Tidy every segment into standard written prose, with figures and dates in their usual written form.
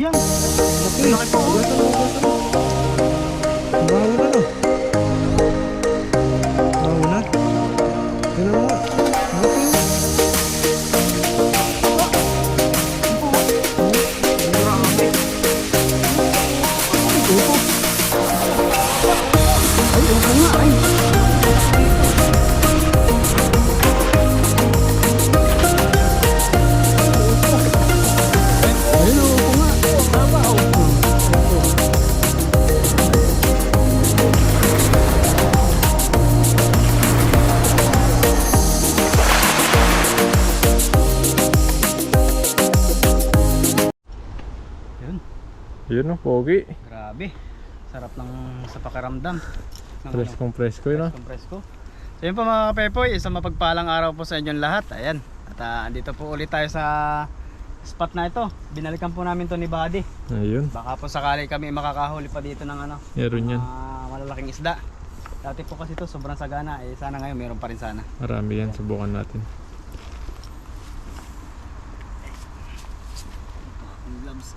Yan. Laki. Laki po. Baho na no. Baho na. Ganun nga. Laki. Ay, upo nga ay. Ayun, upo nga. Tama, upo. Yun. Yun o, pogi. Grabe. Sarap lang sa pakaramdam. Ng Preskong presko yun o. Presko. So yun po mga kapepoy, isang mapagpalang araw po sa inyong lahat. Ayan. At andito po ulit tayo sa spot na ito. Binalikan po namin to ni Buddy. Ayun. Baka po sakali kami makakahuli pa dito ng Meron yan. malalaking isda. Dati po kasi ito sobrang sagana. Sana ngayon meron pa rin sana. Marami yan. Subukan natin. Gloves.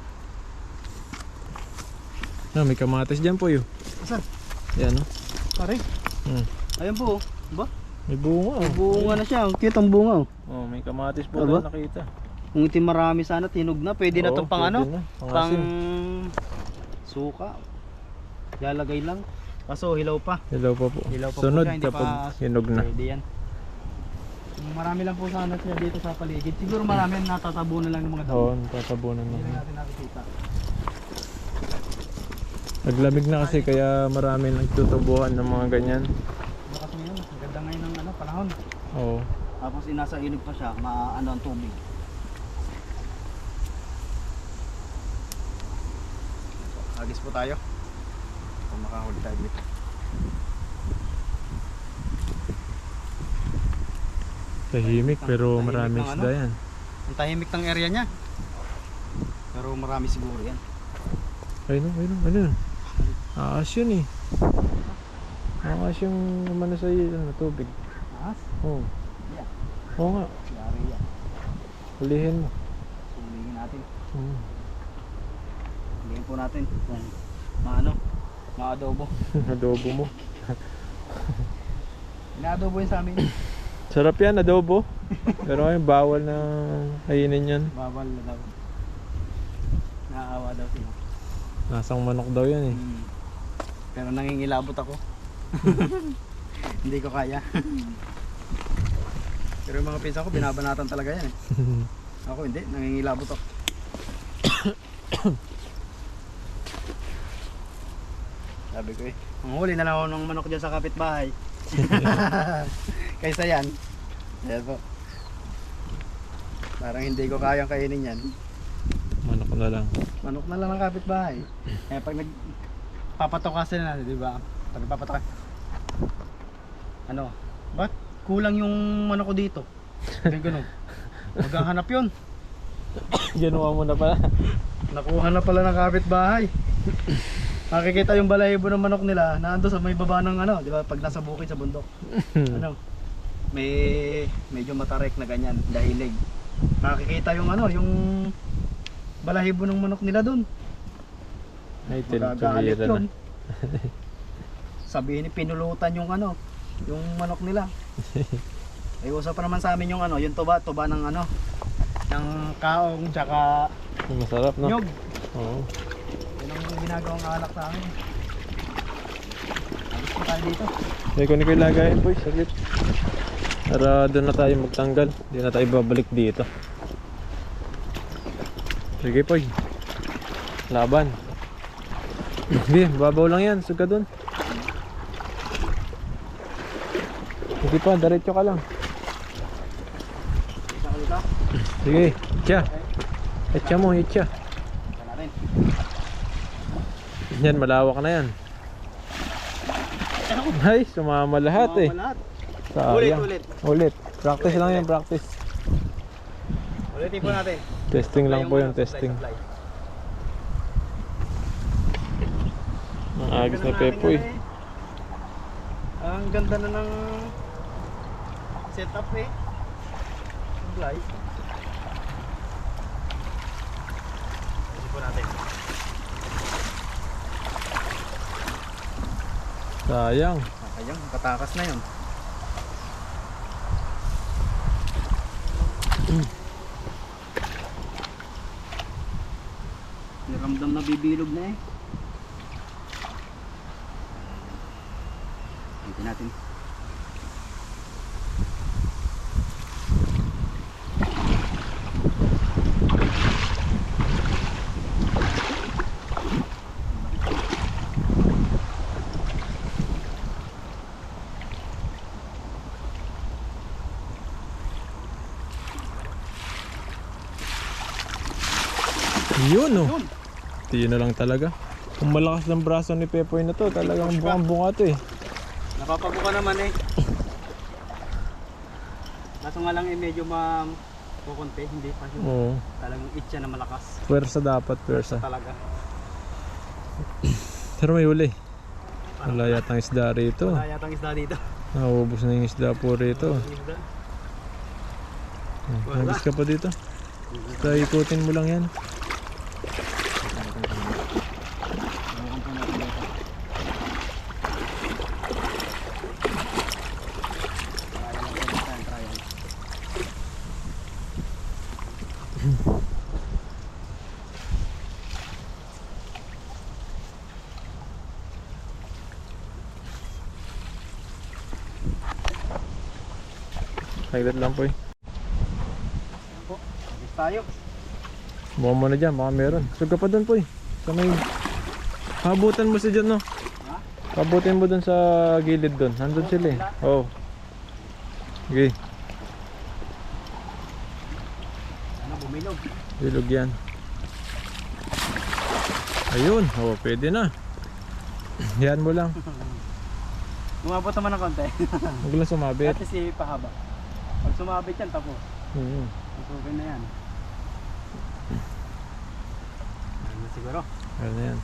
May kamatis dyan po yun. Asan? Yan o. Pare. Ayun po. Ba? May bunga o. Bunga na siya. Ang cute ang bunga. Oh, may kamatis po Aba? tayo nakita. Kung iti marami sana tinog na. Pwede na Oo, to pang pwede ano? na. Pang Pangasim. suka. Lalagay lang. Kaso hilaw pa. Hello pa po. Hilaw pa Sunod po siya, hindi kapag pa hinog na. pwede yan. Marami lang po sana siya dito sa paligid. Siguro marami natatabunan lang ng mga damo. Oo, tatabunan Hindi na. lang natin nakikita. Naglamig na kasi kaya marami nagtutubuhan ng mga ganyan. Bukas ngayon, mas maganda ngayon ng panahon. Oo. Tapos nasa ilog pa siya, maano ang tubig. Agis po tayo. Kung makahuli tayo dito. Tahimik pero Tahimik marami ng isda yan. Ang tahimik ng area niya. Pero marami siguro yan. Ayun o, ayun o, ayun o. Aas yun eh. Aas yung umano sa tubig. Ahas? Oo. Yeah. Oo nga. Yari yan. Hulihin mo. Sumingin natin. Sumingin po natin kung maadobo. Adobo mo. Inaadobo yun sa amin. Sarap yan, adobo. Pero ngayon bawal na kainin yan. Bawal na daw. Naaawa daw sila. Nasang manok daw yan eh. Pero nangingilabot ako. Hindi ko kaya. Pero yung mga pinsa ko binabanatan talaga yan eh. Ako hindi, nangingilabot ako. Sabi ko eh, ang huli na lang ako ng manok dyan sa kapitbahay. Kaysa yan. Ayan po. Parang hindi ko kayang kainin yan. Manok na lang. Manok na lang ng kapitbahay. Eh pag nagpapatok kasi na, di ba? Pag nagpapatok ano, ba't kulang yung manok ko dito? Ganun. Maghahanap yun. Ginawa mo na pala. Nakuha na pala ng kapitbahay. Makikita yung balahibo ng manok nila na ando sa may baba ng di ba? Pag nasa bukid sa bundok. May medyo matarek na ganyan, dahilig. Makikita yung yung balahibo ng manok nila doon. Ay, Magagalit tinutulira yun. na. Sabihin ni pinulutan yung yung manok nila. Ay uso pa naman sa amin yung yung tuba ng ng kaong tsaka Masarap no? nyog. Oo. Yun ang ginagawang alak sa amin. Alis pa tayo dito. May kunin ko ilagayin boy, saglit. Para doon na tayo magtanggal. Hindi na tayo babalik dito. Sige poy. Laban. Sige, babaw lang yan. Suga doon. Sige pa, diretso ka lang. Isa ka dito. Sige, itcha. Itcha mo, itcha. Isa natin. Yan, malawak na yan. Ay, sumama lahat eh. Lahat. Sayang. Ulit. Ulit. Practice lang yan, practice. Ulitin po natin. Testing lang po yung supply, testing. supply. Ang agis na pepoy. Ang ganda na ng setup eh. Supply. Ulitin po natin. Sayang. Sayang, katakas na yun. Niramdam na bibilog na eh. Dito natin. Yun oh. Yun. Tiyo na lang talaga. Kung malakas ng braso ni Pepoy na to, talagang bukang-bunga to eh. Napapabuka naman eh. Kaso nga lang eh medyo kukunti, hindi pa yun. Oo. Talagang itcha na malakas. Pwersa dapat, pwersa. Talaga. Pero may huli. Wala yatang isda rito. Wala yatang isda dito. Naubos na yung isda po rito. Isda. Nagis ka pa dito. Basta ikutin mo lang yan. Saglit lang po eh. Po, agis tayo. Buka mo na dyan, baka meron. Sug ka pa dun po eh. Sa may... Habutan mo si dyan no. Ha? Habutin mo dun sa gilid dun. Nandun sila eh. Oo. Okay. Ano, bumilog. Bilog yan. Ayun. Oo, pwede na. Yan mo lang. Umabot naman ng konti. Huwag lang sumabit. At si pahaba. Pag sumabit yan, tapos. Mm. Okay na yan. Ano na siguro? Ano na yan.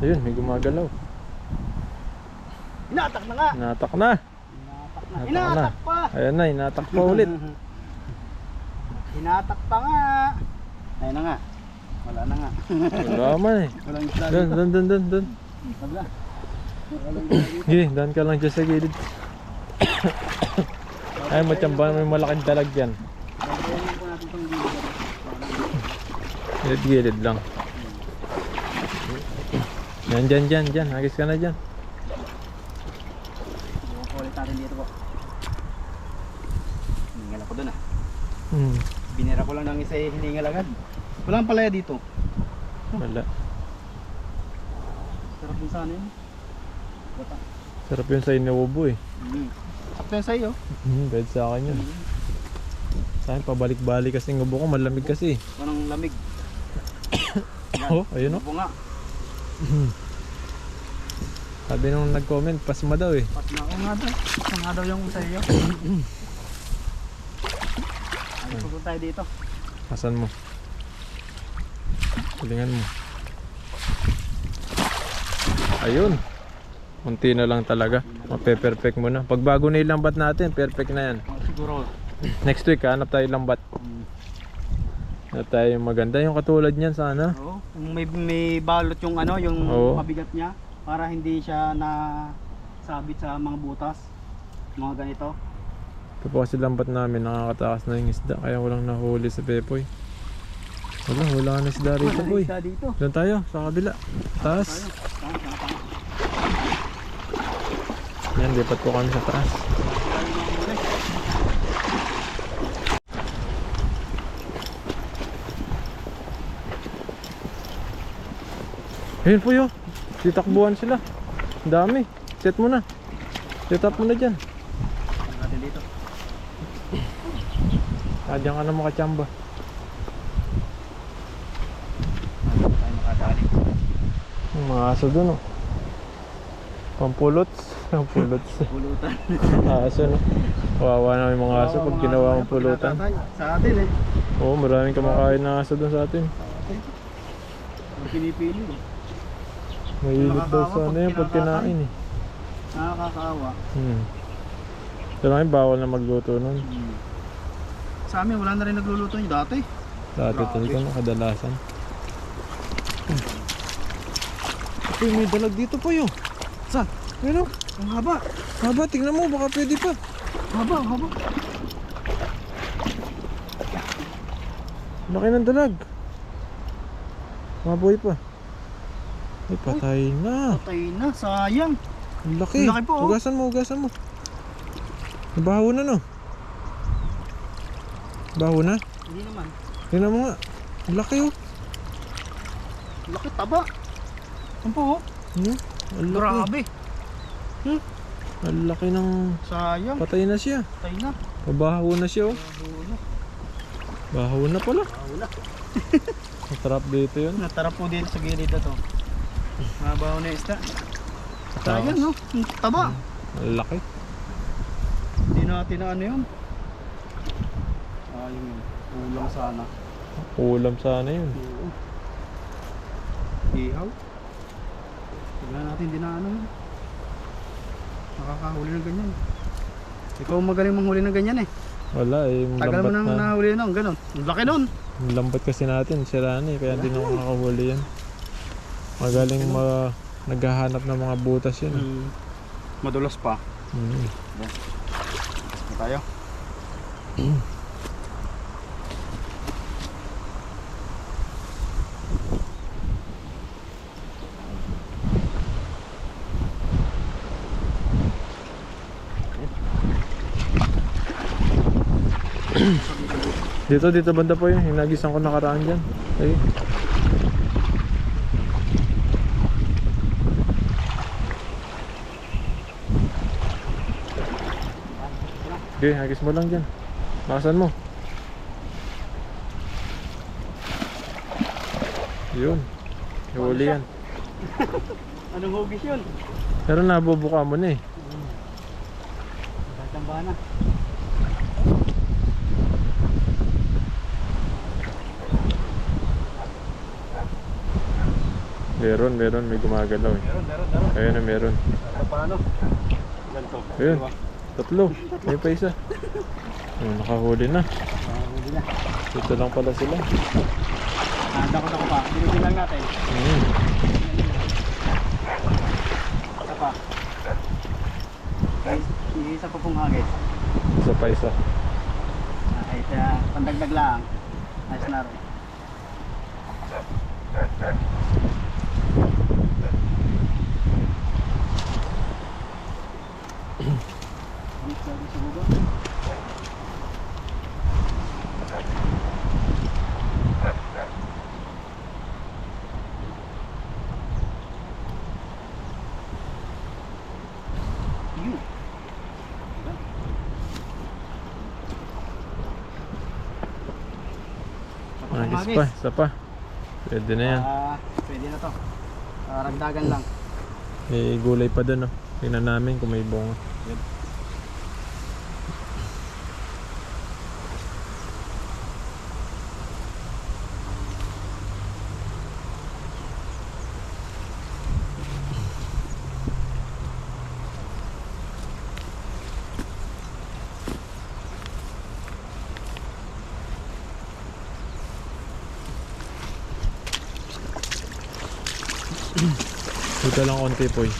Ayun, may gumagalaw. Inatak na nga! Inatak na. Inatak na. Inatak Inatak na. pa! Ayan na, inatak pa ulit. Inatak pa nga! Ayun na nga. Wala na nga. Wala man eh. Walang isla Dun, dito. dun, dun, dun, dun. Wala. Walang isla dito. Sige, daan ka lang dyan sa gilid. Ay, matyamba may malaking dalag yan. Gagawin po natin itong video. Gilid-gilid lang. Yan, dyan, dyan, dyan. Hagis ka na dyan. Iwan ko ulit natin dito po. Hiningal ako dun ah. Hmm. Binira ko lang ng isa eh, hiningal agad. Walang palaya dito. Wala. Sarap din sana yun. Bata. Sarap yun sa inuubo eh. Sakto yun sa'yo. Bed sa akin yun. Sa akin, pabalik-balik kasi ng ubo ko. Malamig kasi. Anong lamig. Oh, ayun o. Bunga. Sabi nung nag-comment, pasma daw eh. Pas na ako nga daw. Ako nga daw yung sa'yo. Ano pupunta tayo dito? Asan mo? Tulingan mo. Ayun. Munti na lang talaga. Mape-perfect mo na. Pag bago na ilambat natin, perfect na yan. Oh, siguro. Next week, hanap tayo lambat. Hanap tayo yung maganda. Yung katulad niyan sana. Oo. Kung may balot yung ano, yung Oo. mabigat niya para hindi siya na sabit sa mga butas. Mga ganito. Ito po kasi lambat namin, nakakatakas na yung isda. Kaya walang nahuli sa Pepoy. Wala na isda rito, boy. Isa dito. Doon tayo, sa kabila. Taas. Yan, lipat po kami sa taas. Ayun po yun. Titakbuhan sila. Ang dami. Set mo na. Set up mo na dyan. Natin dito. Diyan ka na makachamba. Ano tayo makadali? Yung mga aso dun oh. Pampulots. Pampulots. Pulutan. Aso no. Kawawa na yung mga aso pag ginawa mong pulutan. Sa atin eh. Oo, maraming kumakain na aso dun sa atin. Ang pinipili. Mahilig daw sa ano yun pag kinain eh. Nakakaawa. Ito lang yung bawal na magluto nun. Sa amin wala na rin nagluluto niyo dati. Dati talaga no, kadalasan. Uy, may dalag dito po yun. Saan? Ayun o. Ang haba. Haba, tignan mo, baka pwede pa. Haba, haba. Laki ng dalag. Mabuhay pa. Ay, patay na. Patay na, sayang. Ang laki. Ang laki po, oh. Hugasan mo, hugasan mo. Nabaho na no. Baho na. Hindi naman. Tingnan mo nga. Ang laki oh. Laki, taba. Ano po? Ang laki. Grabe. Ang laki ng... Sayang. Patay na siya. Patay na. Pabaho na siya oh. Baho na pala. Wala. Matrap dito yun. Natara po dito sa gilid na to. Mabaho na isda. Sayang no? Ang taba. Ang laki. Hindi natin na ano yun. Sayang yun. Ulang sana. Ulam sana yun. Oo. Ihaw. Tignan natin din na ano yun. Nakakahuli ng ganyan. Ikaw magaling manghuli ng ganyan eh. Wala eh. Tagal mo nang Lambat na. nahuli nun, ganun. Ang laki nun. Ang lambat kasi natin. Sira na eh. Kaya hindi na ako nakahuli yan. Magaling naghahanap ng mga butas yun. Madulas pa. Mm. Na tayo. Dito banda po yun. Hinagisan ko nakaraan dyan. Ay. Okay, hagis mo lang dyan. Lakasan mo. Yun. Huli yan. Anong hugis yun? Pero nabubuka mo na eh. Tatamba na. Meron. May gumagalaw eh. Meron. Ayun na meron. Paano? Ganito. Ayun. Tatlo. Ayun pa isa. Oh, nakahuli na. Huli na. Dito lang pala sila. Dako pa. Bilisin lang natin. Isa pa. Guys, isa pa pong hagis. Isa pa isa. Ay, pandagdag lang. Ayos na rin. Isa pa. Pwede na yan. Pwede na to. Ragdagan lang. May gulay pa dun oh. Tingnan namin kung may bunga. Yun. Dito lang konti po eh.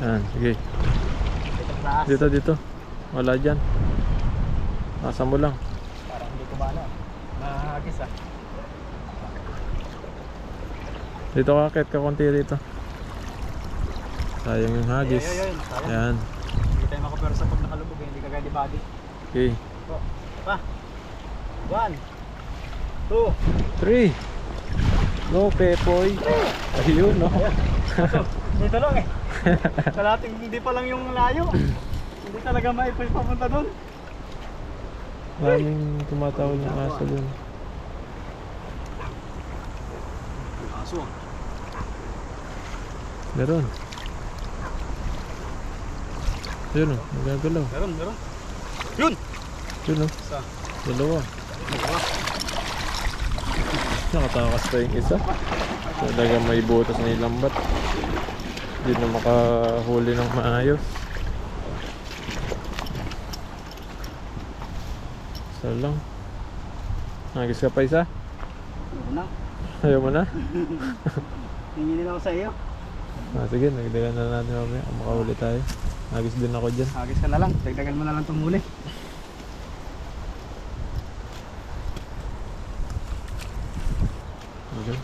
Yan, sige. Dito. Wala dyan. Nasa mo lang. Parang hindi ko bala. Mahagis ah. Dito ka, kahit ka konti rito. Sayang yung hagis. Sayang. Yan. Hindi tayo makapero sa pag nakalubog eh. Hindi kagaya di body. Okay. Pa. 1 2 3. Go, Pepoy. Ayun, no? Dito lang eh. Kalating hindi pa lang yung layo. Hindi talaga maipoy papunta doon. Maraming tumatawal ng aso dun. Aso. Meron. Ayun, oh. Nagagalaw. Meron. Yun! Yun, oh. Isa. Dalawa. Nakatakas pa yung isa. Talaga may butas na ilambat. Hindi na makahuli ng maayos. Isa lang. Nagis ka pa isa? Una. Ayaw mo na? Hingin nila ako sa iyo. Sige, nagdagan na natin mamaya kung makahuli tayo. Nagis din ako dyan. Agis ka na lang. Dagdagan mo na lang itong huli. Okay.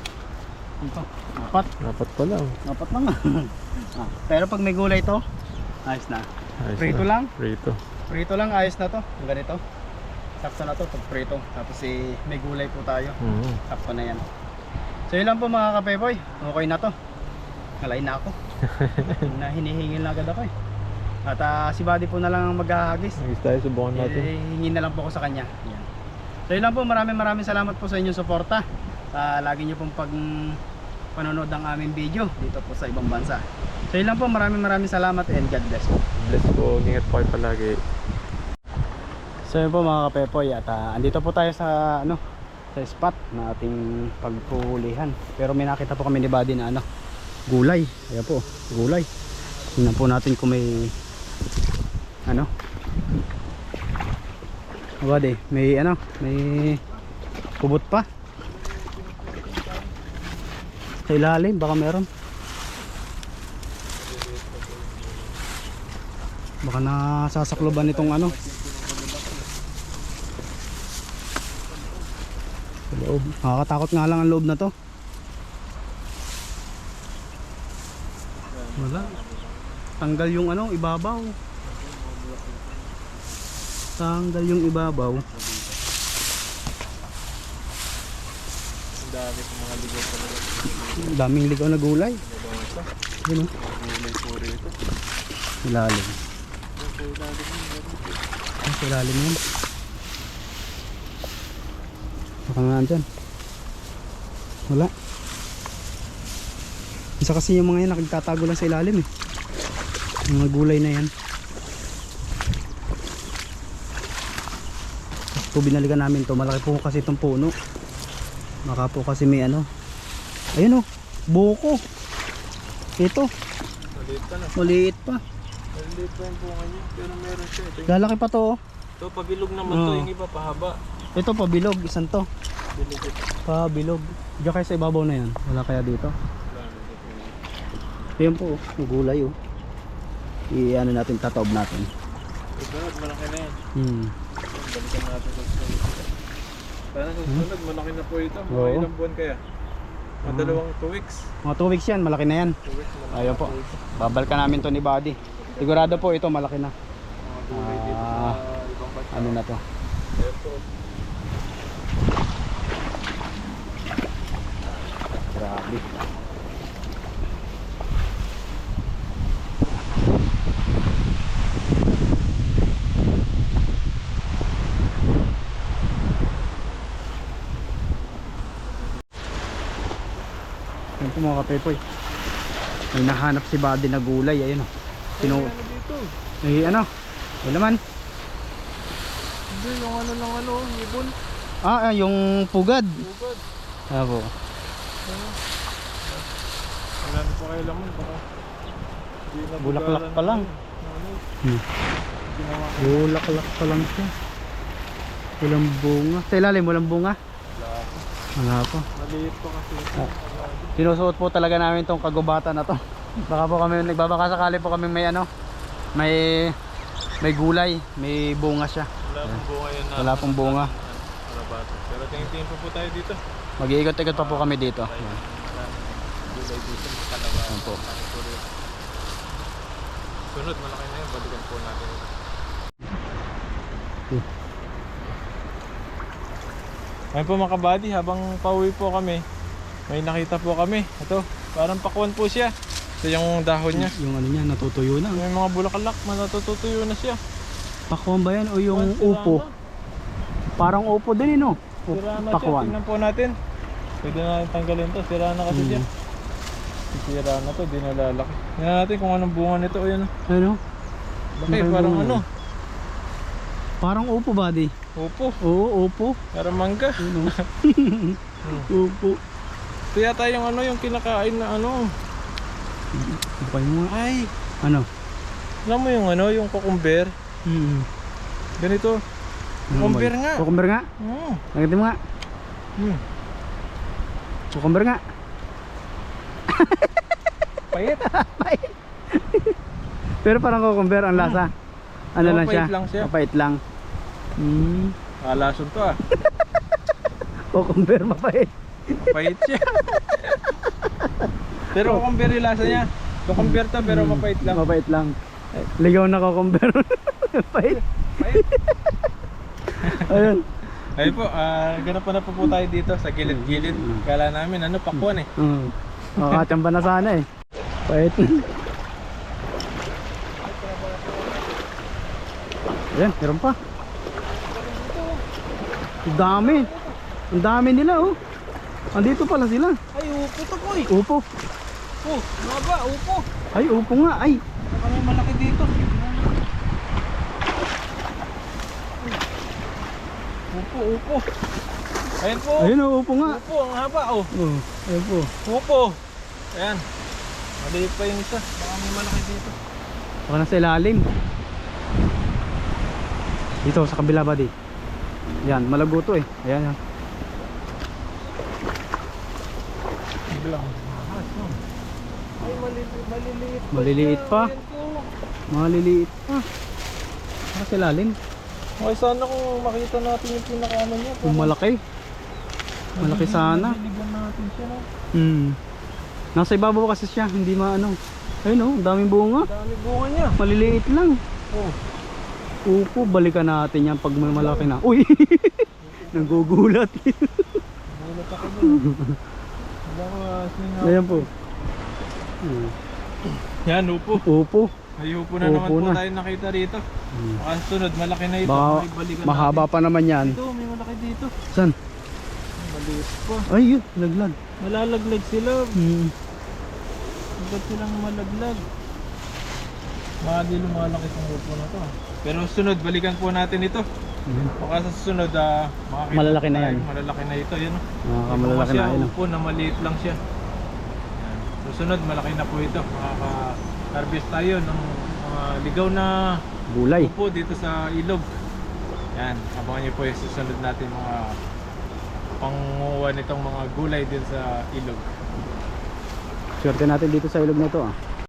Ito. Apat. Apat pala. Apat lang. Pero pag may gulay to, ayos na. Ayos Prito na. lang. Prito. Prito lang, ayos na to. Yung ganito. Sakto na to pag prito. Tapos may gulay po tayo. Sakto na yan. So yun lang po mga kapepoy. Okay na to. Kalain na ako. Hinihingil na agad ako eh. At si Buddy po na lang ang maghahagis. Nagis tayo, subukan natin. Hingin na lang po ako sa kanya. Yan. So yun lang po, maraming salamat po sa inyong suporta. Lagi nyo pong panonood ng aming video dito po sa ibang bansa. So yun lang po, maraming salamat and God bless po. Bless po, ingat po kayo palagi. So yun po mga kapepoy, at andito po tayo sa sa spot na ating pagpuhulihan. Pero may nakita po kami ni Buddy na gulay. Ayan po, gulay. Tingnan po natin kung may Buddy, may may kubot pa sa ilalim, baka meron. Baka nasasakloban itong sa loob. Nakakatakot nga lang ang loob na to. Wala. Tanggal yung ibabaw. Tanggal yung ibabaw. Ang dami po mga ligaw pa naman. Daming ligaw na gulay. Yun Gulay po rito. ilalim. Sa ilalim yun. Baka nga dyan. Wala. Isa kasi yung mga yan nakagtatago lang sa ilalim eh. Yung mga gulay na yan. So binalikan namin to, malaki po kasi itong puno. Baka po kasi may ayun oh, buko. Ito, Maliit pa na. maliit pa. Maliit pa yung bunga niya. Pero meron siya. Ito, Lalaki pa to oh. ito pabilog naman to. Yung iba pahaba. Ito pabilog, isang to. Bilog ito. Pabilog. Diyan kayo sa ibabaw na yan. Wala kaya dito. Ayan po, oh, gulay oh. Natin, tataob natin. Susunod, malaki na yan. Balikan natin sa susunod. Sana sa susunod, malaki na po ito. Mga Oo. ilang buwan kaya? Mga dalawang 2 weeks. Mga 2 weeks yan, malaki na yan. 2 weeks malaki. Ayun po. Babalikan namin to ni Buddy. Sigurado po ito malaki na. Mga gulay dito sa ibang bansa. Ano na to? Ayun po. Grabe. Yan po mga kapepoy. May nahanap si Buddy na gulay. Ayun o. Ano dito? May May laman. Hindi, yung ibon. Yung pugad. Bugad. Po. Wala na po kayo laman. Baka hindi na Bulaklak bugaran pa lang. ng ginawa ko. Bulaklak pa lang siya. Walang bunga. Sa ilalim, walang bunga. Wala pa. Maliit pa kasi. Sinusuot po talaga namin tong kagubatan na to. Baka po kami nagbabaka sakali po kami may may gulay, may bunga siya. Wala pong bunga yun na. Wala pong bunga. Pero tingin-tingin pa po tayo dito. Mag-iikot-ikot pa po kami dito. Ayan. Gulay dito sa Kalawa. Ayan po. Sunod, malaki na yun. Balikan po natin. Ayun po mga kabady, habang pauwi po kami, may nakita po kami. Ito, parang pakuan po siya. Ito yung dahon niya. Yung niya, natutuyo na. May mga bulaklak, natutuyo na siya. Pakwan ba yan o yung Sira upo? na. Parang upo din no? Sira na siya, Pakwan. tingnan po natin. Pwede na tanggalin to, sira na kasi siya. Sira na to, di na lalaki. Tingnan natin kung anong bunga nito. O yan. Ano? Laki, Laki parang bunga. Parang upo, Buddy. Upo, Oo, upo. parang mangga. Ano? Upo. Ito yata yung yung kinakain na Upay mo. Ay, Ano? alam mo yung yung cucumber. Mm. Ganito. Cucumber nga. Cucumber nga. Nakita mo nga. Cucumber nga. Payat. Pait. Pero parang cucumber ang lasa. Ano lang siya? Mapait lang siya. Mapait lang. Alason to ah. Cucumber mapait. Mapait siya. Pero cucumber yung lasa niya. Cucumber to pero mapait lang. Mapait lang. Ligaw na cucumber. Pait. Pait. Ayun. Ayun po, ganap na po tayo dito sa gilid-gilid. Kala namin ano, pakwan eh. Makakachamba na sana eh. Pait. Ayan, meron pa. Ang dami. Ang dami nila oh. Andito pala sila. Ay, upo to boy. Upo. Oh, maba, upo. Ay, upo nga. Ay. Kami malaki dito. Upo, upo. Ayan po. Ayun oh, upo nga. Upo, ang haba oh. Ayun po. Upo. Ayan. Maliit pa yung isa. Baka may malaki dito. Baka nasa ilalim. Dito sa kabila ba di? Yan, malago to eh. Ayan yan. Biglang ahas, no? Ay, maliliit. Maliliit pa. Ayan po. Maliliit pa. Baka sa ilalim. Ay, sana kung makita natin yung pinakaano niya. Yung malaki. Malaki sana. Maliligan natin siya, no? Nasa ibabaw kasi siya, hindi maano. Ayun oh, ang daming bunga. Dami bunga niya. Maliliit lang. Oh. Upo, balikan natin yan pag may malaki na. Uy! Nagugulat. Gulat ako dun. Ayan po. Yan, upo. Upo. Ay, upo na naman Upo po na. tayo nakita dito. Baka sunod, malaki na ito. Baka May balikan mahaba pa naman yan. natin. Ito, may malaki dito. Saan? Maliit pa. Ay yun, laglag. Malalaglag sila. Ba't silang malaglag? Baka di lumalaki itong upo na to. Pero sunod, balikan po natin ito. Baka sa susunod, makakita Malalaki na tayo. yan. Malalaki na ito. Yan, Malalaki na yun. upo na maliit lang siya. Yan. Susunod, malaki na po ito. Makaka-harvest tayo ng mga ligaw na Gulay. upo dito sa ilog. Yan, abangan niyo po yung susunod natin mga panguha nitong mga gulay din sa ilog. Swerte natin dito sa ilog na to ah.